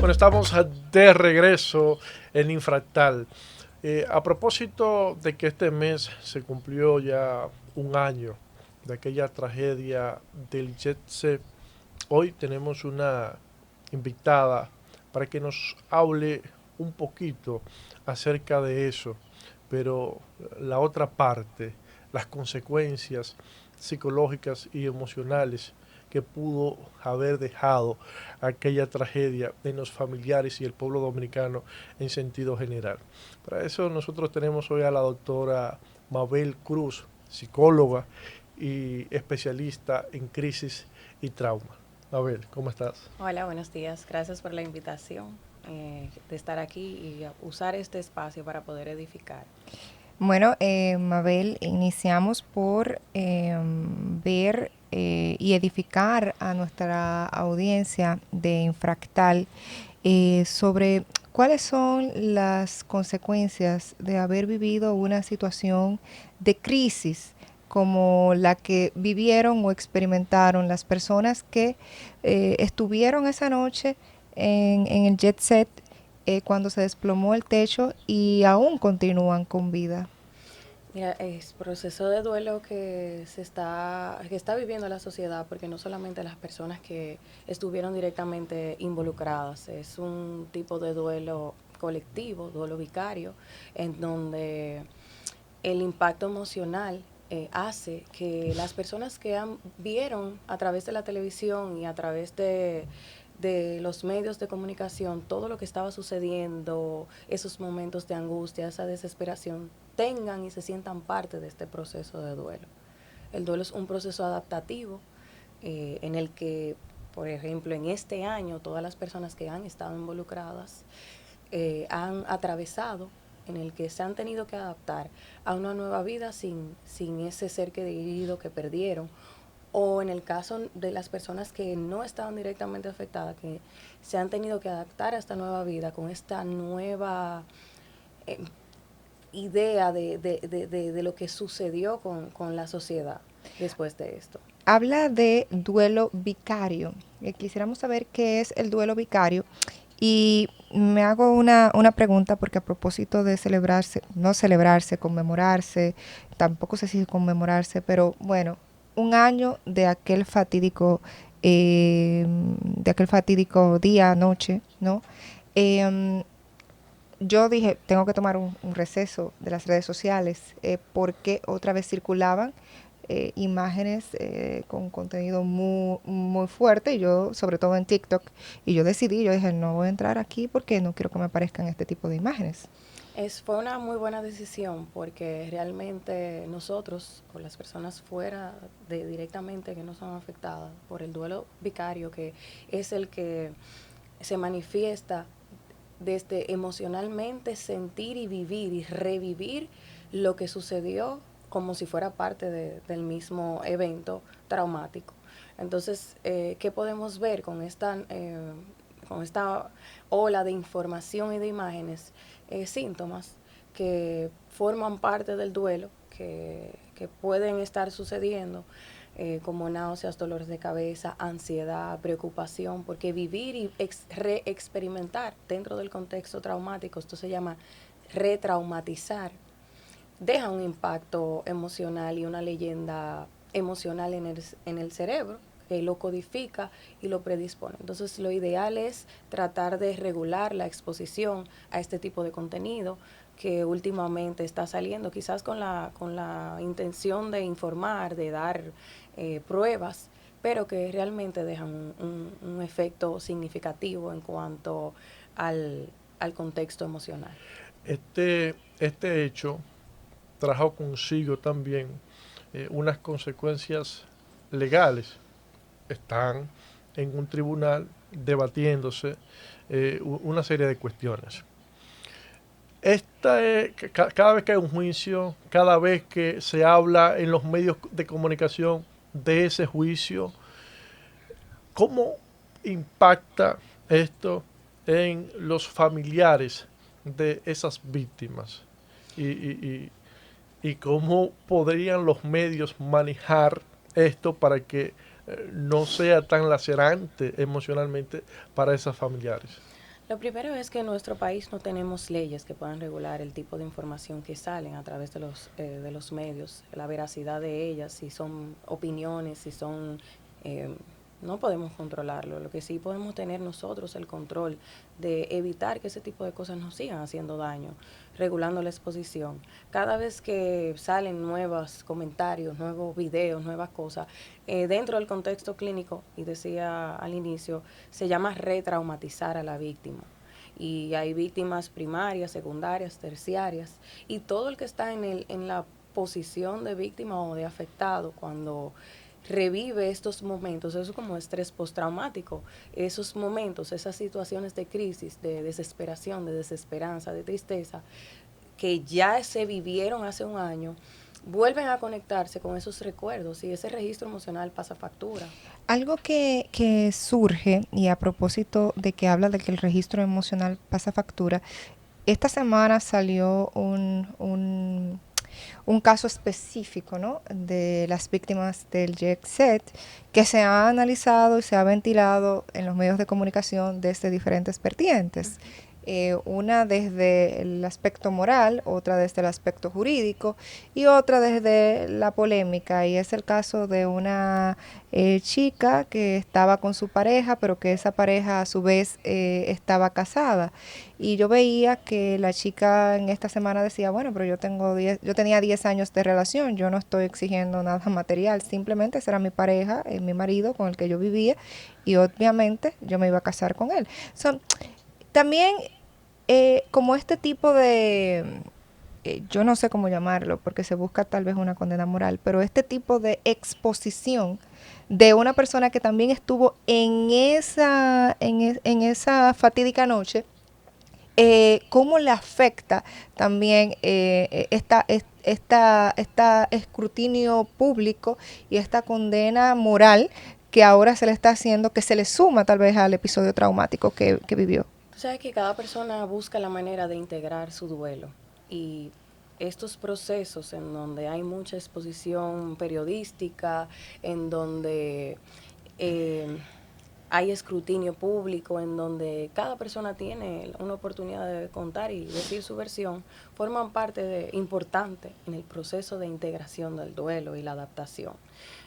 Bueno, estamos de regreso en Infractal. A propósito de que este mes se cumplió ya un año de aquella tragedia del Jet Set, hoy tenemos una invitada para que nos hable un poquito acerca de eso, pero la otra parte, las consecuencias psicológicas y emocionales que pudo haber dejado aquella tragedia en los familiares y el pueblo dominicano en sentido general. Para eso nosotros tenemos hoy a la doctora Mabel Cruz, psicóloga y especialista en crisis y trauma. Mabel, ¿cómo estás? Hola, buenos días. Gracias por la invitación de estar aquí y usar este espacio para poder edificar. Bueno, Mabel, iniciamos por ver y edificar a nuestra audiencia de Infractal sobre cuáles son las consecuencias de haber vivido una situación de crisis como la que vivieron o experimentaron las personas que estuvieron esa noche en el jet set cuando se desplomó el techo y aún continúan con vida. Mira, es proceso de duelo que está viviendo la sociedad, porque no solamente las personas que estuvieron directamente involucradas, es un tipo de duelo colectivo, duelo vicario, en donde el impacto emocional hace que las personas que vieron a través de la televisión y a través de los medios de comunicación todo lo que estaba sucediendo, esos momentos de angustia, esa desesperación, tengan y se sientan parte de este proceso de duelo. El duelo es un proceso adaptativo en el que, por ejemplo, en este año, todas las personas que han estado involucradas han atravesado, en el que se han tenido que adaptar a una nueva vida sin ese ser querido que perdieron, o en el caso de las personas que no estaban directamente afectadas, que se han tenido que adaptar a esta nueva vida con esta nueva eh, idea de lo que sucedió con la sociedad después de esto. Habla de duelo vicario. Quisiéramos saber qué es el duelo vicario. Y me hago una pregunta porque a propósito de celebrarse, no celebrarse, conmemorarse, tampoco sé si conmemorarse, pero bueno, un año de aquel fatídico día, noche, ¿no? Eh, yo dije, tengo que tomar un receso de las redes sociales porque otra vez circulaban imágenes con contenido muy fuerte, y yo, sobre todo en TikTok, y yo dije, no voy a entrar aquí porque no quiero que me aparezcan este tipo de imágenes. Fue una muy buena decisión porque realmente nosotros, o las personas fuera de directamente que no son afectadas por el duelo vicario, que es el que se manifiesta desde emocionalmente sentir y vivir y revivir lo que sucedió como si fuera parte del mismo evento traumático. Entonces, ¿qué podemos ver con esta ola de información y de imágenes? Síntomas que forman parte del duelo, que pueden estar sucediendo, como náuseas, dolores de cabeza, ansiedad, preocupación, porque vivir y reexperimentar dentro del contexto traumático, esto se llama retraumatizar, deja un impacto emocional y una leyenda emocional en el cerebro que lo codifica y lo predispone. Entonces lo ideal es tratar de regular la exposición a este tipo de contenido que últimamente está saliendo, quizás con la intención de informar, de dar pruebas, pero que realmente dejan un efecto significativo en cuanto al contexto emocional. Este hecho trajo consigo también unas consecuencias legales. Están en un tribunal debatiéndose una serie de cuestiones. Cada vez que hay un juicio, cada vez que se habla en los medios de comunicación de ese juicio, ¿cómo impacta esto en los familiares de esas víctimas? Y, y, y cómo podrían los medios manejar esto para que no sea tan lacerante emocionalmente para esas familiares. Lo primero es que en nuestro país no tenemos leyes que puedan regular el tipo de información que salen a través de los medios, la veracidad de ellas, si son opiniones, si son... eh, no podemos controlarlo. Lo que sí podemos tener nosotros el control de evitar que ese tipo de cosas nos sigan haciendo daño, regulando la exposición. Cada vez que salen nuevos comentarios, nuevos videos, nuevas cosas, dentro del contexto clínico, y decía al inicio, se llama retraumatizar a la víctima. Y hay víctimas primarias, secundarias, terciarias, y todo el que está en la posición de víctima o de afectado cuando revive estos momentos, eso es como estrés postraumático, esos momentos, esas situaciones de crisis, de desesperación, de desesperanza, de tristeza, que ya se vivieron hace un año, vuelven a conectarse con esos recuerdos y ese registro emocional pasa factura. Algo que surge, y a propósito de que habla de que el registro emocional pasa factura, esta semana salió un caso específico, ¿no?, de las víctimas del Jet Set, que se ha analizado y se ha ventilado en los medios de comunicación desde diferentes vertientes. Una desde el aspecto moral, otra desde el aspecto jurídico y otra desde la polémica. Y es el caso de una chica que estaba con su pareja, pero que esa pareja a su vez estaba casada. Y yo veía que la chica en esta semana decía, bueno, pero yo tenía 10 años de relación, yo no estoy exigiendo nada material, simplemente esa era mi pareja, mi marido con el que yo vivía, y obviamente yo me iba a casar con él. So, también, como este tipo de, yo no sé cómo llamarlo, porque se busca tal vez una condena moral, pero este tipo de exposición de una persona que también estuvo en esa fatídica noche, cómo le afecta también esta escrutinio público y esta condena moral que ahora se le está haciendo, que se le suma tal vez al episodio traumático que vivió. Tú sabes que cada persona busca la manera de integrar su duelo y estos procesos en donde hay mucha exposición periodística, en donde eh, hay escrutinio público, en donde cada persona tiene una oportunidad de contar y decir su versión, forman importante en el proceso de integración del duelo y la adaptación.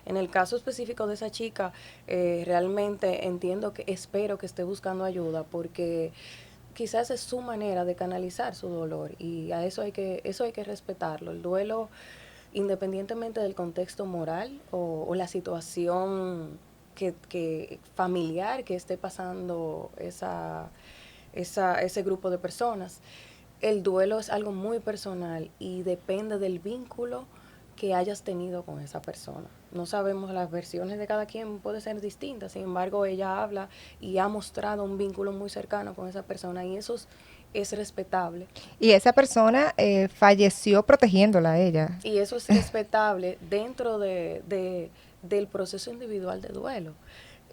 En el caso específico de esa chica, realmente espero que esté buscando ayuda porque quizás es su manera de canalizar su dolor y a eso hay que respetarlo. El duelo, independientemente del contexto moral o la situación que familiar que esté pasando ese grupo de personas, el duelo es algo muy personal y depende del vínculo que hayas tenido con esa persona. No sabemos, las versiones de cada quien pueden ser distintas, sin embargo ella habla y ha mostrado un vínculo muy cercano con esa persona y es respetable. Y esa persona falleció protegiéndola a ella. Y eso es respetable dentro del proceso individual de duelo.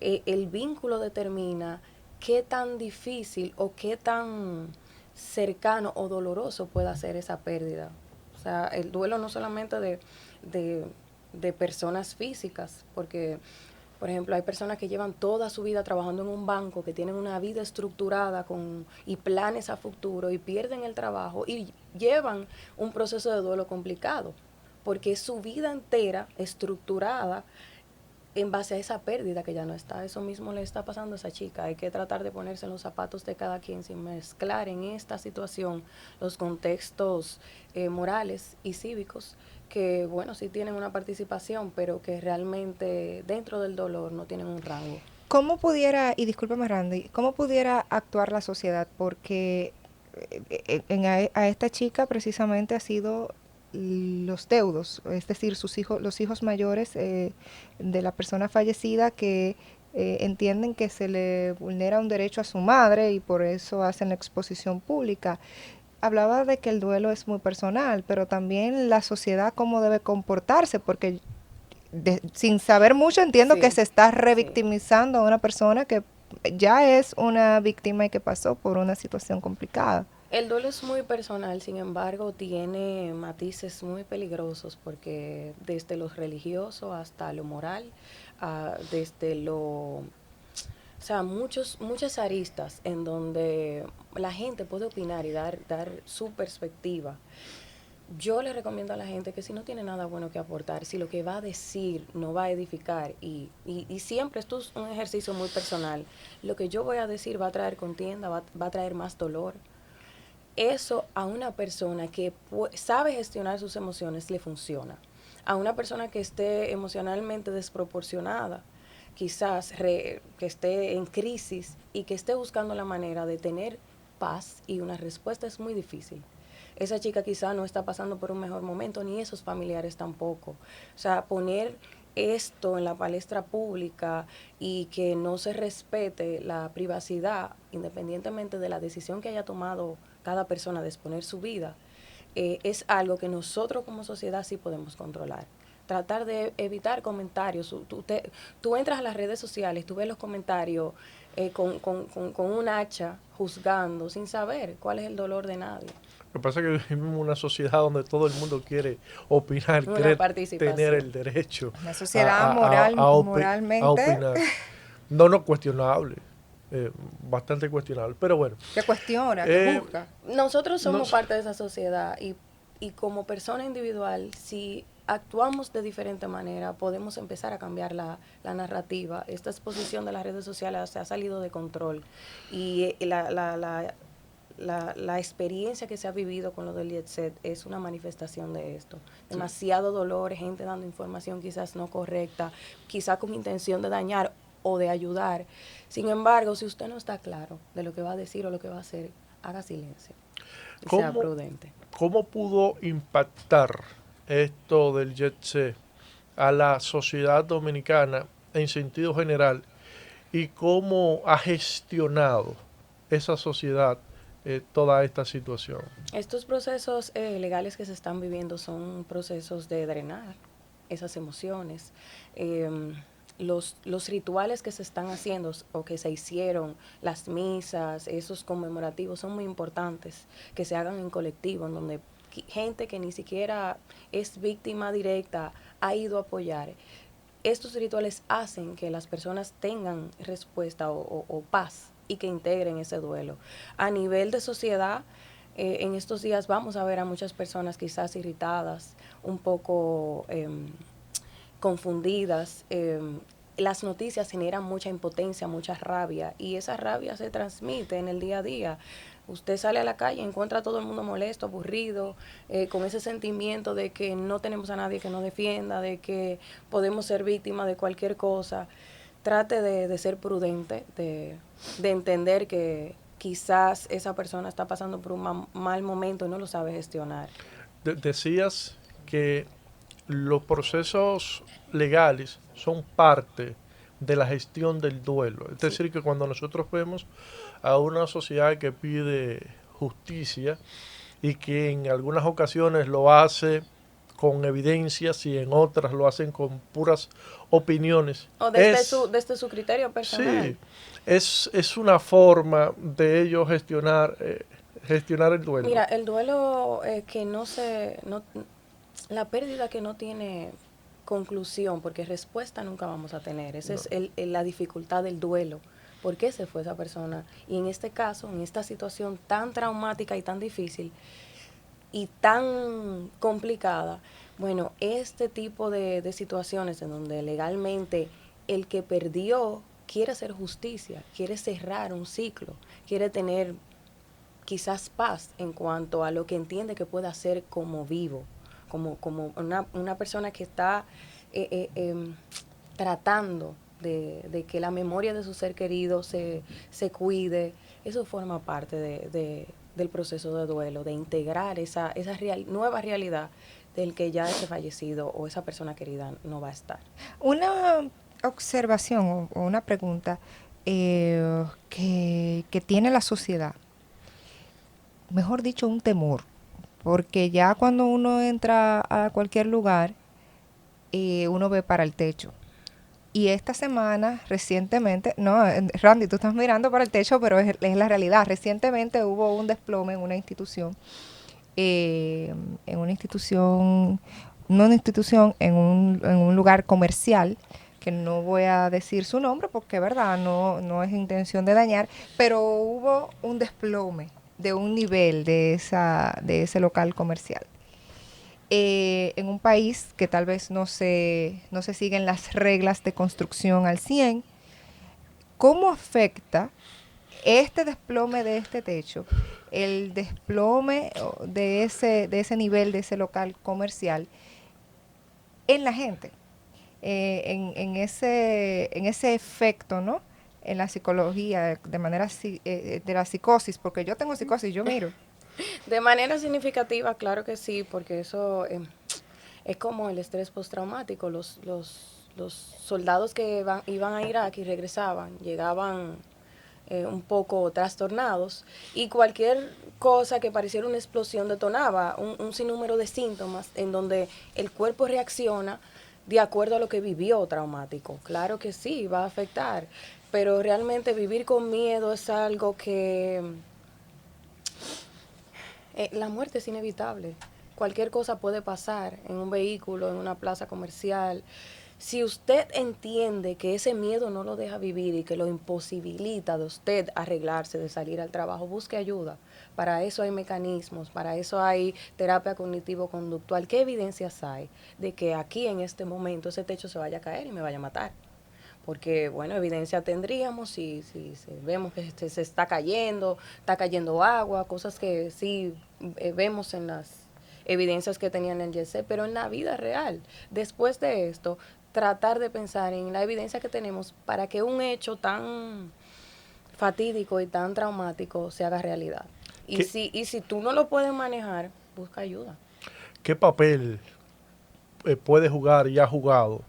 El vínculo determina qué tan difícil o qué tan cercano o doloroso pueda ser esa pérdida. O sea, el duelo no solamente de, de personas físicas, porque, por ejemplo, hay personas que llevan toda su vida trabajando en un banco, que tienen una vida estructurada y planes a futuro y pierden el trabajo y llevan un proceso de duelo complicado, porque es su vida entera estructurada en base a esa pérdida que ya no está. Eso mismo le está pasando a esa chica. Hay que tratar de ponerse en los zapatos de cada quien sin mezclar en esta situación los contextos morales y cívicos que, bueno, sí tienen una participación, pero que realmente dentro del dolor no tienen un rango. ¿Cómo pudiera, y discúlpame Randy, cómo pudiera actuar la sociedad? Porque a esta chica precisamente ha sido los deudos, es decir, sus hijos, los hijos mayores de la persona fallecida que entienden que se le vulnera un derecho a su madre y por eso hacen la exposición pública. Hablaba de que el duelo es muy personal, pero también la sociedad cómo debe comportarse, porque sin saber mucho entiendo que Sí, se está sí. revictimizando a una persona que ya es una víctima y que pasó por una situación complicada. El duelo es muy personal, sin embargo, tiene matices muy peligrosos porque desde lo religioso hasta lo moral, desde lo sea, muchas aristas en donde la gente puede opinar y dar su perspectiva. Yo le recomiendo a la gente que si no tiene nada bueno que aportar, si lo que va a decir no va a edificar, y siempre esto es un ejercicio muy personal, lo que yo voy a decir va a traer contienda, va a traer más dolor. Eso a una persona que sabe gestionar sus emociones le funciona. A una persona que esté emocionalmente desproporcionada, quizás que esté en crisis y que esté buscando la manera de tener paz y una respuesta es muy difícil. Esa chica quizá no está pasando por un mejor momento, ni esos familiares tampoco. O sea, poner esto en la palestra pública y que no se respete la privacidad, independientemente de la decisión que haya tomado cada persona de exponer su vida, es algo que nosotros como sociedad sí podemos controlar. Tratar de evitar comentarios. Tú entras a las redes sociales, tú ves los comentarios con un hacha juzgando sin saber cuál es el dolor de nadie. Lo que pasa es que vivimos en una sociedad donde todo el mundo quiere opinar, Una quiere participación. tener el derecho Una sociedad moral, a moralmente opinar. No cuestionable, bastante cuestionable, pero bueno. que cuestiona, que juzga. Nosotros somos parte de esa sociedad y como persona individual, si actuamos de diferente manera, podemos empezar a cambiar la narrativa. Esta exposición de las redes sociales se ha salido de control y la experiencia que se ha vivido con lo del Jet Set es una manifestación de esto. Demasiado dolor, gente dando información quizás no correcta, quizás con intención de dañar o de ayudar. Sin embargo, si usted no está claro de lo que va a decir o lo que va a hacer, haga silencio y sea prudente. ¿Cómo pudo impactar esto del Jet Set a la sociedad dominicana en sentido general y cómo ha gestionado esa sociedad toda esta situación? Estos procesos legales que se están viviendo son procesos de drenar esas emociones. Los rituales que se están haciendo o que se hicieron, las misas, esos conmemorativos son muy importantes que se hagan en colectivo, en donde gente que ni siquiera es víctima directa ha ido a apoyar. Estos rituales hacen que las personas tengan respuesta o paz y que integren ese duelo. A nivel de sociedad, en estos días vamos a ver a muchas personas quizás irritadas, un poco confundidas. Las noticias generan mucha impotencia, mucha rabia, y esa rabia se transmite en el día a día. Usted sale a la calle, encuentra a todo el mundo molesto, aburrido, con ese sentimiento de que no tenemos a nadie que nos defienda, de que podemos ser víctimas de cualquier cosa. Trate de ser prudente, de entender que quizás esa persona está pasando por un mal momento y no lo sabe gestionar. Decías que los procesos legales son parte de la gestión del duelo. Es decir, que cuando nosotros vemos a una sociedad que pide justicia y que en algunas ocasiones lo hace con evidencias y en otras lo hacen con puras opiniones. O desde su criterio personal. Sí, es una forma de ellos gestionar el duelo. Mira, el duelo la pérdida que no tiene conclusión, porque respuesta nunca vamos a tener. Esa es la dificultad del duelo. ¿Por qué se fue esa persona? Y en este caso, en esta situación tan traumática y tan difícil y tan complicada, bueno, este tipo de situaciones en donde legalmente el que perdió quiere hacer justicia, quiere cerrar un ciclo, quiere tener quizás paz en cuanto a lo que entiende que puede hacer como vivo, como una persona que está tratando de que la memoria de su ser querido se cuide. Eso forma parte del proceso de duelo, de integrar esa nueva realidad del que ya ese fallecido o esa persona querida no va a estar. Una observación o una pregunta que tiene la sociedad, mejor dicho, un temor, porque ya cuando uno entra a cualquier lugar, uno ve para el techo. Y esta semana, recientemente, no, Randy, tú estás mirando para el techo, pero es la realidad. Recientemente hubo un desplome en una institución, en un lugar comercial que no voy a decir su nombre porque, verdad, no es intención de dañar, pero hubo un desplome de un nivel de ese local comercial. En un país que tal vez no se siguen las reglas de construcción al 100, ¿cómo afecta este desplome de este techo, el desplome de ese nivel, de ese local comercial, en la gente, en ese efecto, ¿no? En la psicología, de manera de la psicosis, porque yo tengo psicosis, yo miro. De manera significativa, claro que sí, porque eso es como el estrés postraumático. Los soldados que iban a Irak y regresaban, llegaban un poco trastornados y cualquier cosa que pareciera una explosión detonaba un sinnúmero de síntomas en donde el cuerpo reacciona de acuerdo a lo que vivió traumático. Claro que sí, va a afectar, pero realmente vivir con miedo es algo que la muerte es inevitable. Cualquier cosa puede pasar en un vehículo, en una plaza comercial. Si usted entiende que ese miedo no lo deja vivir y que lo imposibilita de usted arreglarse, de salir al trabajo, busque ayuda. Para eso hay mecanismos, para eso hay terapia cognitivo-conductual. ¿Qué evidencias hay de que aquí en este momento ese techo se vaya a caer y me vaya a matar? Porque, bueno, evidencia tendríamos si vemos que se está cayendo agua, cosas que sí vemos en las evidencias que tenían en el YC, pero en la vida real, después de esto, tratar de pensar en la evidencia que tenemos para que un hecho tan fatídico y tan traumático se haga realidad. ¿Qué, Y si tú no lo puedes manejar, busca ayuda. qué papel puede jugar y ha jugado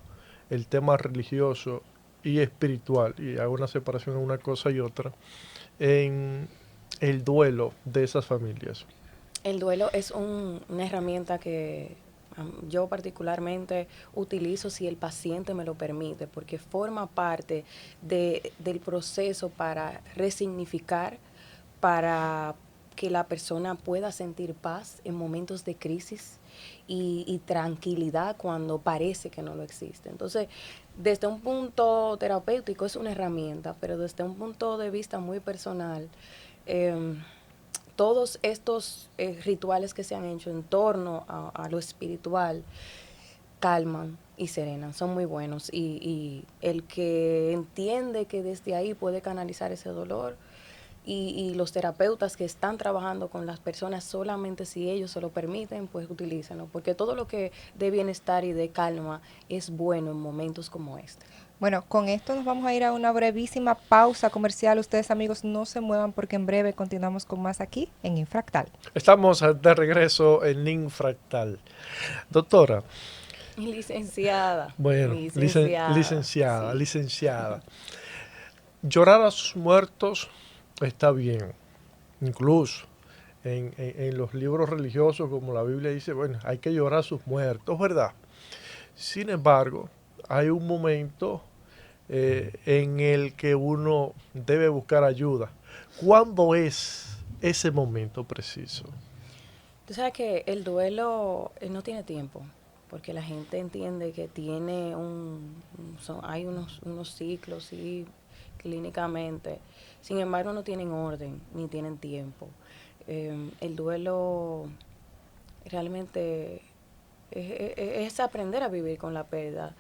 el tema religioso y espiritual, y hago una separación en una cosa y otra, en el duelo de esas familias? El duelo es una herramienta que yo particularmente utilizo si el paciente me lo permite, porque forma parte del proceso para resignificar, para que la persona pueda sentir paz en momentos de crisis y tranquilidad cuando parece que no lo existe. Entonces, desde un punto terapéutico es una herramienta, pero desde un punto de vista muy personal, eh, todos estos rituales que se han hecho en torno a lo espiritual calman y serenan, son muy buenos y el que entiende que desde ahí puede canalizar ese dolor y los terapeutas que están trabajando con las personas solamente si ellos se lo permiten, pues utilícenlo, porque todo lo que de bienestar y de calma es bueno en momentos como este. Bueno, con esto nos vamos a ir a una brevísima pausa comercial. Ustedes, amigos, no se muevan porque en breve continuamos con más aquí en Infractal. Estamos de regreso en Infractal. Doctora, Licenciada, bueno, licenciada, licenciada, sí. licenciada, llorar a sus muertos está bien, incluso en los libros religiosos, como la Biblia dice, bueno, hay que llorar a sus muertos, ¿verdad? Sin embargo, hay un momento en el que uno debe buscar ayuda. ¿Cuándo es ese momento preciso? Tú sabes que el duelo no tiene tiempo, porque la gente entiende que tiene hay unos ciclos, sí, clínicamente. Sin embargo, no tienen orden ni tienen tiempo. El duelo realmente es aprender a vivir con la pérdida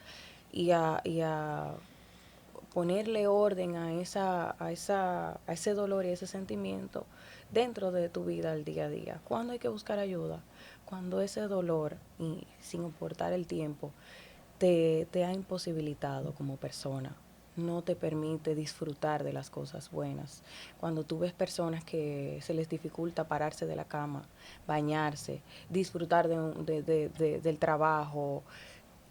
y a ponerle orden a ese dolor y ese sentimiento dentro de tu vida al día a día. ¿Cuándo hay que buscar ayuda? Cuando ese dolor, y sin importar el tiempo, te ha imposibilitado como persona, no te permite disfrutar de las cosas buenas. Cuando tú ves personas que se les dificulta pararse de la cama, bañarse, disfrutar del trabajo,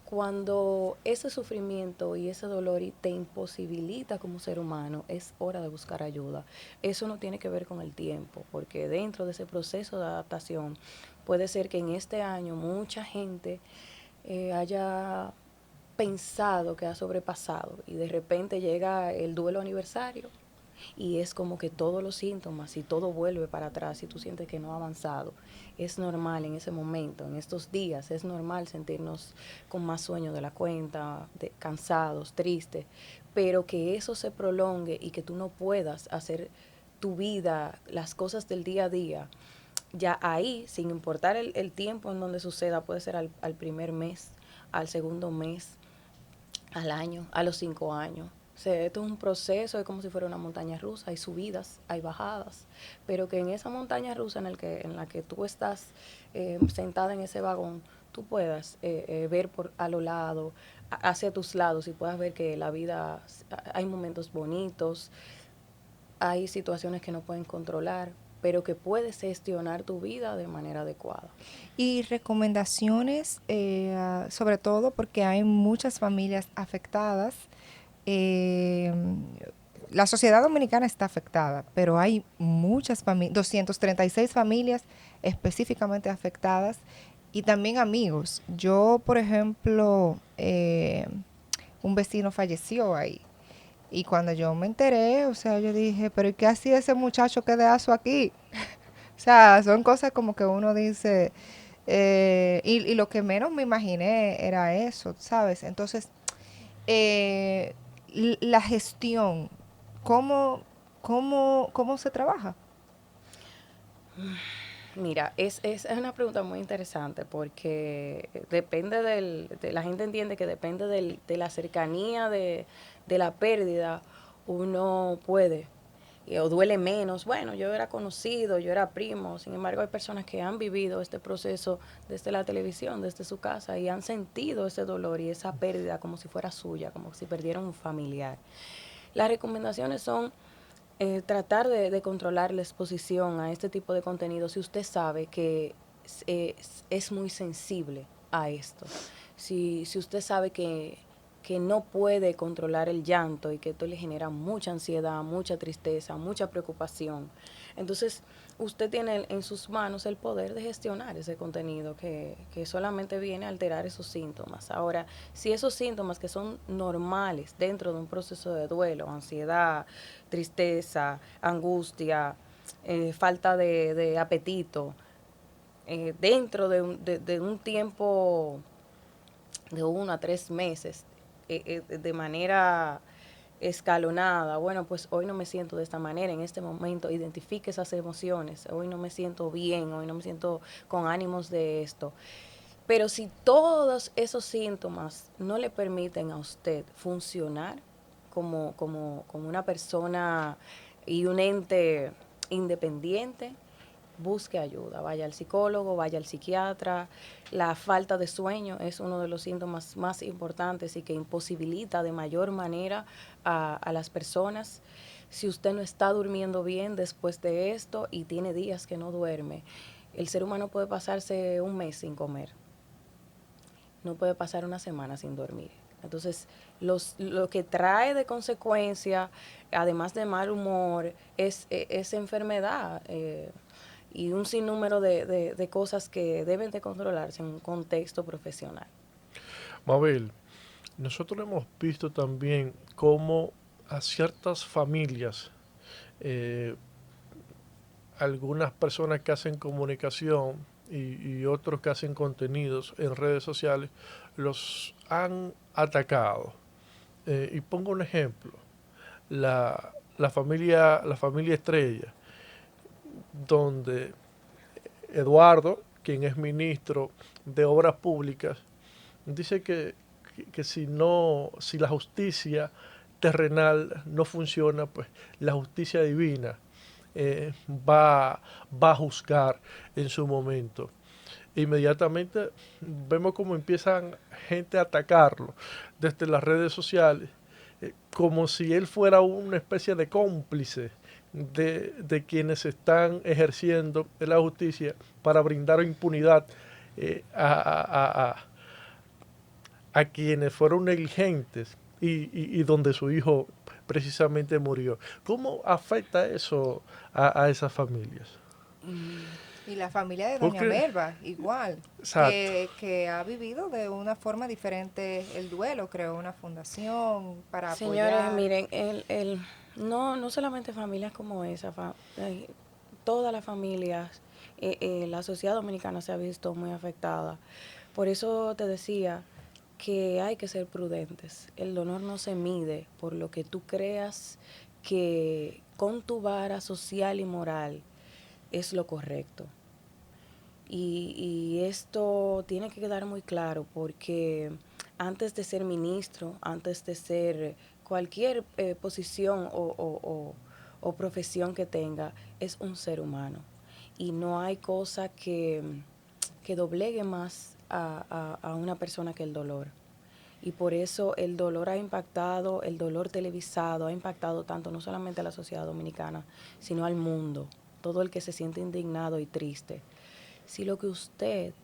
cuando ese sufrimiento y ese dolor te imposibilita como ser humano, es hora de buscar ayuda. Eso no tiene que ver con el tiempo, porque dentro de ese proceso de adaptación puede ser que en este año mucha gente haya pensado que ha sobrepasado y de repente llega el duelo aniversario y es como que todos los síntomas y todo vuelve para atrás y tú sientes que no ha avanzado. Es normal en ese momento, en estos días, es normal sentirnos con más sueño de la cuenta, cansados, tristes, pero que eso se prolongue y que tú no puedas hacer tu vida, las cosas del día a día, ya ahí, sin importar el tiempo en donde suceda, puede ser al primer mes, al segundo mes, al año, a los 5 años. O sea, esto es un proceso, es como si fuera una montaña rusa, hay subidas, hay bajadas, pero que en esa montaña rusa en la que tú estás sentada en ese vagón, tú puedas ver a lo lado, hacia tus lados y puedas ver que la vida, hay momentos bonitos, hay situaciones que no pueden controlar, pero que puedes gestionar tu vida de manera adecuada. Y recomendaciones, sobre todo porque hay muchas familias afectadas. eh, la sociedad dominicana está afectada, pero hay muchas familias, 236 familias específicamente afectadas y también amigos. Yo, por ejemplo, un vecino falleció ahí. Y cuando yo me enteré, o sea, yo dije, pero ¿y qué hacía ese muchacho que deazo aquí? O sea, son cosas como que uno dice, y lo que menos me imaginé era eso, ¿sabes? Entonces, la gestión, ¿cómo, cómo se trabaja? Mira, es una pregunta muy interesante porque depende la gente entiende que depende de la cercanía de la pérdida, uno puede, o duele menos. Bueno, yo era conocido, yo era primo, sin embargo hay personas que han vivido este proceso desde la televisión, desde su casa y han sentido ese dolor y esa pérdida como si fuera suya, como si perdieran un familiar. Las recomendaciones son tratar de controlar la exposición a este tipo de contenido si usted sabe que es muy sensible a esto. Si usted sabe que no puede controlar el llanto y que esto le genera mucha ansiedad, mucha tristeza, mucha preocupación. Entonces, usted tiene en sus manos el poder de gestionar ese contenido que solamente viene a alterar esos síntomas. Ahora, si esos síntomas que son normales dentro de un proceso de duelo, ansiedad, tristeza, angustia, falta de apetito, dentro de un tiempo de 1 a 3 meses, de manera escalonada, bueno, pues hoy no me siento de esta manera, en este momento identifique esas emociones, hoy no me siento bien, hoy no me siento con ánimos de esto. Pero si todos esos síntomas no le permiten a usted funcionar como una persona y un ente independiente, busque ayuda, vaya al psicólogo, vaya al psiquiatra. La falta de sueño es uno de los síntomas más importantes y que imposibilita de mayor manera a las personas. Si usted no está durmiendo bien después de esto y tiene días que no duerme, el ser humano puede pasarse un mes sin comer, no puede pasar una semana sin dormir. Entonces, lo que trae de consecuencia, además de mal humor, es enfermedad. Y un sinnúmero de cosas que deben de controlarse en un contexto profesional. Mabel, nosotros hemos visto también cómo a ciertas familias, eh, algunas personas que hacen comunicación y otros que hacen contenidos en redes sociales, los han atacado. Y pongo un ejemplo, la familia Estrella, donde Eduardo, quien es ministro de Obras Públicas, dice que si no, si la justicia terrenal no funciona, pues la justicia divina va a juzgar en su momento. Inmediatamente vemos cómo empiezan gente a atacarlo desde las redes sociales, como si él fuera una especie de cómplice de quienes están ejerciendo la justicia para brindar impunidad eh, a, a, a, a quienes fueron negligentes y donde su hijo precisamente murió. ¿Cómo afecta eso a esas familias? Y la familia de Doña Porque, Melba, igual, exacto, que ha vivido de una forma diferente el duelo, creó una fundación para Señores, apoyar. miren, No, no solamente familias como esa, todas las familias, la sociedad dominicana se ha visto muy afectada. Por eso te decía que hay que ser prudentes. El dolor no se mide por lo que tú creas que con tu vara social y moral es lo correcto. Y esto tiene que quedar muy claro porque antes de ser ministro, antes de ser cualquier posición o profesión que tenga, es un ser humano. Y no hay cosa que doblegue más a una persona que el dolor. Y por eso el dolor ha impactado, el dolor televisado ha impactado tanto no solamente a la sociedad dominicana, sino al mundo. Todo el que se siente indignado y triste. Si lo que usted,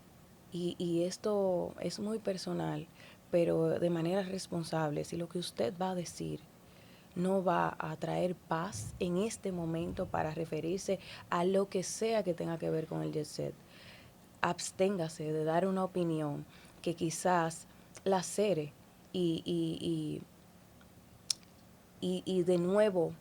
y esto es muy personal, pero de manera responsable, si lo que usted va a decir no va a traer paz en este momento para referirse a lo que sea que tenga que ver con el jet set, absténgase de dar una opinión que quizás lacere y, y, y de nuevo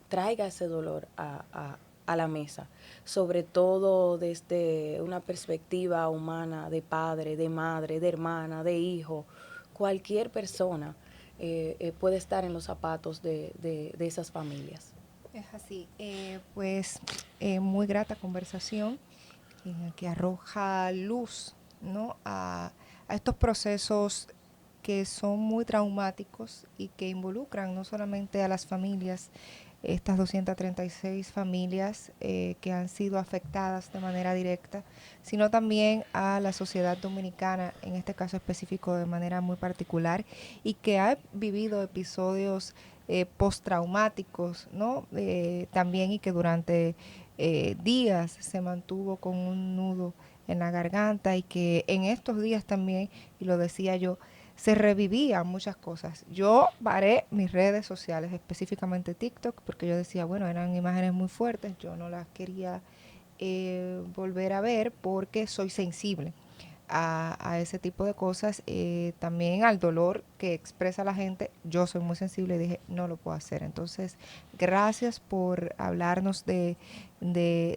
traiga ese dolor a la mesa, sobre todo desde una perspectiva humana de padre, de madre, de hermana, de hijo. Cualquier persona puede estar en los zapatos de esas familias. Es así. Pues muy grata conversación que arroja luz, ¿no? A estos procesos que son muy traumáticos y que involucran no solamente a las familias, estas 236 familias que han sido afectadas de manera directa, sino también a la sociedad dominicana, en este caso específico de manera muy particular, y que ha vivido episodios postraumáticos, ¿no? También y que durante días se mantuvo con un nudo en la garganta y que en estos días también, y lo decía yo, se revivían muchas cosas. Yo paré mis redes sociales, específicamente TikTok, porque yo decía, bueno, eran imágenes muy fuertes, yo no las quería volver a ver porque soy sensible a ese tipo de cosas, también al dolor que expresa la gente. Yo soy muy sensible y dije, no lo puedo hacer. Entonces, gracias por hablarnos de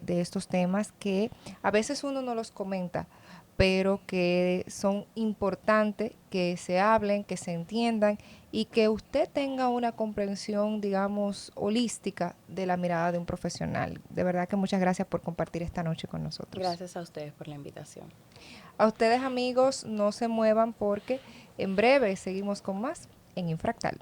estos temas que a veces uno no los comenta, pero que son importantes que se hablen, que se entiendan y que usted tenga una comprensión, digamos, holística de la mirada de un profesional. De verdad que muchas gracias por compartir esta noche con nosotros. Gracias a ustedes por la invitación. A ustedes, amigos, no se muevan porque en breve seguimos con más en Infractal.